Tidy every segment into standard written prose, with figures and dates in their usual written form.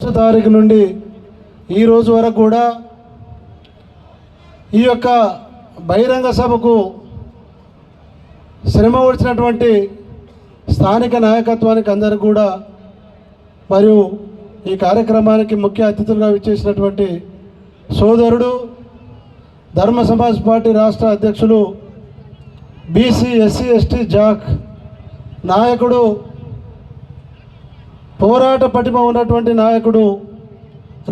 తారీఖు నుండి ఈ రోజు వరకు కూడా ఈ యొక్క బహిరంగ సభకు శ్రమ వచ్చినటువంటి స్థానిక నాయకత్వానికి అందరూ కూడా మరియు ఈ కార్యక్రమానికి ముఖ్య అతిథులుగా విచ్చేసినటువంటి సోదరుడు ధర్మ సమాజ్ పార్టీ రాష్ట్ర అధ్యక్షులు బీసీ ఎస్సీ ఎస్టీ జాక్ నాయకుడు, పోరాట పటిమ ఉన్నటువంటి నాయకుడు,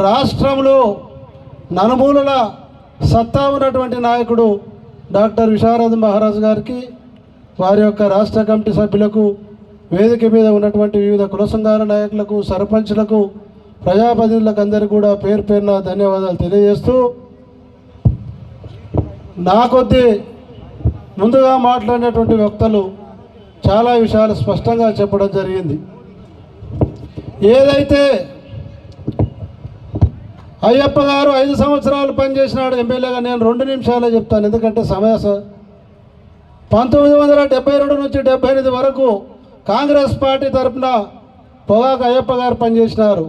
రాష్ట్రంలో నలుమూలల సత్తా ఉన్నటువంటి నాయకుడు డాక్టర్ విశారద మహారాజ్ గారికి, వారి యొక్క రాష్ట్ర కమిటీ సభ్యులకు, వేదిక మీద ఉన్నటువంటి వివిధ కుల సంఘాల నాయకులకు, సర్పంచ్లకు, ప్రజాప్రతినిధులకు అందరికీ కూడా పేరు పేరున ధన్యవాదాలు తెలియజేస్తూ, నా కొద్దీ ముందుగా మాట్లాడినటువంటి వక్తలు చాలా విషయాలు స్పష్టంగా చెప్పడం జరిగింది. ఏదైతే అయ్యప్ప గారు 5 సంవత్సరాలు పనిచేసినాడు ఎమ్మెల్యేగా, నేను 2 నిమిషాలే చెప్తాను ఎందుకంటే సమయ 1972 నుంచి 78 వరకు కాంగ్రెస్ పార్టీ తరఫున పొగాకు అయ్యప్ప గారు పనిచేసినారు.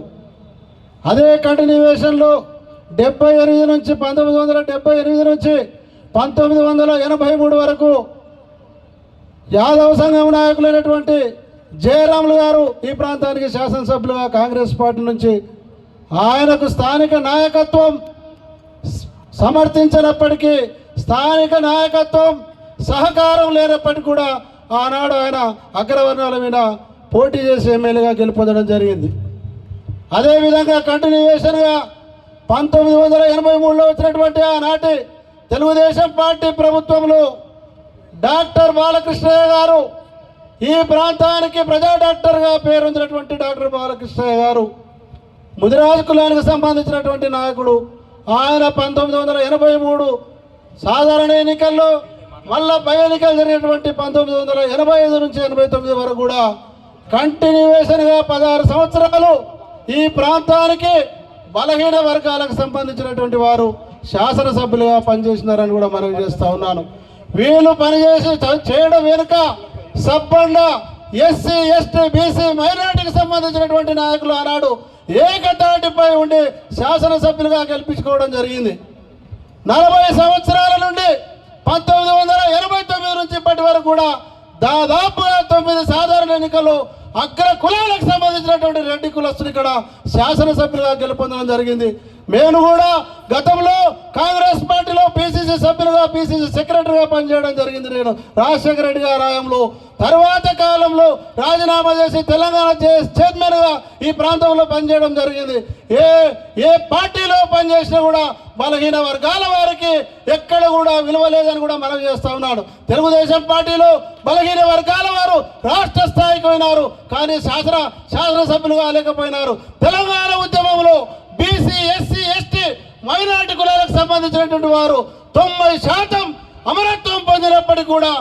అదే కంటిన్యూవేషన్లో 78 నుంచి 1978 నుంచి 1983 వరకు యాదవ సంఘం నాయకులైనటువంటి జయరాములు గారు ఈ ప్రాంతానికి శాసనసభ్యులుగా కాంగ్రెస్ పార్టీ నుంచి, ఆయనకు స్థానిక నాయకత్వం సమర్థించినప్పటికీ, స్థానిక నాయకత్వం సహకారం లేనప్పటికీ కూడా ఆనాడు ఆయన అగ్రవర్ణాల మీద పోటీ చేసి ఎమ్మెల్యేగా గెలుపొందడం జరిగింది. అదేవిధంగా కంటిన్యూవేషన్గా 1983లో వచ్చినటువంటి ఆనాటి తెలుగుదేశం పార్టీ ప్రభుత్వంలో డాక్టర్ బాలకృష్ణయ్య గారు, ఈ ప్రాంతానికి ప్రజా డాక్టర్గా పేరొందినటువంటి డాక్టర్ బాలకృష్ణయ్య గారు ముదిరాజు కులానికి సంబంధించినటువంటి నాయకుడు. ఆయన 1983 సాధారణ ఎన్నికల్లో, మళ్ళా పై ఎన్నికలు జరిగినటువంటి 1985 నుంచి 89 వరకు కూడా కంటిన్యూవేషన్గా 16 సంవత్సరాలు ఈ ప్రాంతానికి బలహీన వర్గాలకు సంబంధించినటువంటి వారు శాసనసభ్యులుగా పనిచేసినారని కూడా మనం చేస్తూ ఉన్నాను. వీళ్ళు పనిచేసి చేయడం వెనుక సబ్బండ ఎస్సీ ఎస్టీ బీసీ మైనారిటీకి సంబంధించినటువంటి నాయకులు ఆనాడు ఏకతాటిపై ఉండి శాసనసభ్యులుగా గెలిపించుకోవడం జరిగింది. 40 సంవత్సరాల నుండి 1989 నుంచి ఇప్పటి వరకు కూడా దాదాపుగా 9 సాధారణ ఎన్నికల్లో అగ్ర కులాలకు సంబంధించినటువంటి రెడ్డి కులస్తులు ఇక్కడ శాసనసభ్యులుగా గెలుపొందడం జరిగింది. మేము కూడా గతంలో కాంగ్రెస్ పార్టీలో పిసిసి సభ్యులుగా, పిసిసి సెక్రటరీగా పనిచేయడం జరిగింది. నేను రాజశేఖర రెడ్డి గారి హయాంలో, తర్వాత కాలంలో రాజీనామా చేసి తెలంగాణ చైర్మన్గా ఈ ప్రాంతంలో పనిచేయడం జరిగింది. ఏ పార్టీలో పనిచేసినా కూడా బలహీన వర్గాల వారికి ఎక్కడ కూడా విలువ లేదని కూడా మనం చేస్తూ ఉన్నాడు. తెలుగుదేశం పార్టీలో బలహీన వర్గాల వారు రాష్ట్ర స్థాయికి పోయినారు, కానీ శాసనసభ్యులుగా లేకపోయినారు. తెలంగాణ ఉద్యమంలో బీసీ ఎస్సీ ఎస్టీ మైనారిటీ కులాలకు సంబంధించినటువంటి వారు 90% అమరత్వం పొందినప్పటికీ కూడా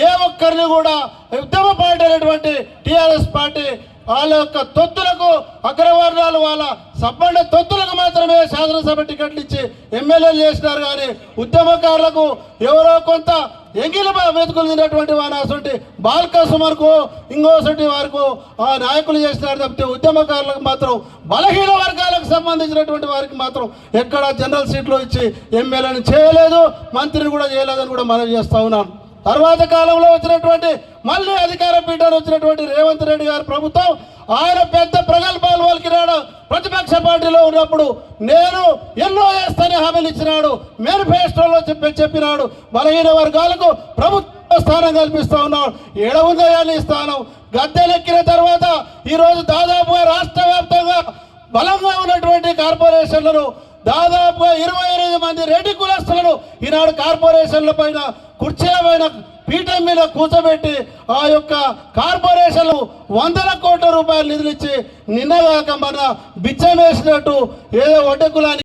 ఏ ఒక్కరిని కూడా ఉద్యమ పార్టీ అయినటువంటి టీఆర్ఎస్ పార్టీ వాళ్ళ యొక్క తొత్తులకు, అగ్రవర్ణాలు వాళ్ళ సబ్బండ తొత్తులకు మాత్రమే శాసనసభ టికెట్లు ఇచ్చి ఎమ్మెల్యేలు చేసినారు. కానీ ఉద్యమకారులకు ఎవరో కొంత ఎంగిలి వెతుకులు తిన్నటువంటి వానాసంటి బాల్క సుమర్కు ఇంకోసంటి వారికి ఆ నాయకులు చేసినారు తప్పితే ఉద్యమకారులకు మాత్రం, బలహీన వర్గాలకు సంబంధించినటువంటి వారికి మాత్రం ఎక్కడ జనరల్ సీట్లు ఇచ్చి ఎమ్మెల్యేని చేయలేదు, మంత్రిని కూడా చేయలేదని కూడా మనం చేస్తూ ఉన్నాం. తర్వాత కాలంలో వచ్చినటువంటి మళ్ళీ అధికార పీఠాలు వచ్చినటువంటి రేవంత్ రెడ్డి గారి ప్రభుత్వం, ఆయన పెద్ద ప్రగల్భాలు పలికినాడు. ప్రతిపక్ష పార్టీలో ఉన్నప్పుడు నేను ఎన్నో వేస్తానే హామీలు ఇచ్చినాడు, మేనిఫెస్టోలో చెప్పినాడు. బలహీన వర్గాలకు ప్రభుత్వ స్థానం కల్పిస్తూ ఉన్నాడు. ఏడవుందయాన్ని స్థానం గద్దెలెక్కిన తర్వాత ఈరోజు దాదాపుగా రాష్ట్ర వ్యాప్తంగా బలంగా ఉన్నటువంటి కార్పొరేషన్లను దాదాపుగా 28 మంది రెడ్డి కులస్తులను ఈనాడు కార్పొరేషన్ల పైన, కుర్చీల పైన, పీఠం మీద కూర్చోబెట్టి ఆ యొక్క కార్పొరేషన్లు 100 కోట్ల రూపాయలు నిధులు ఇచ్చి నిన్నగాక మన బిచ్చం వేసినట్టు ఏదో ఒడ్డ కులానికి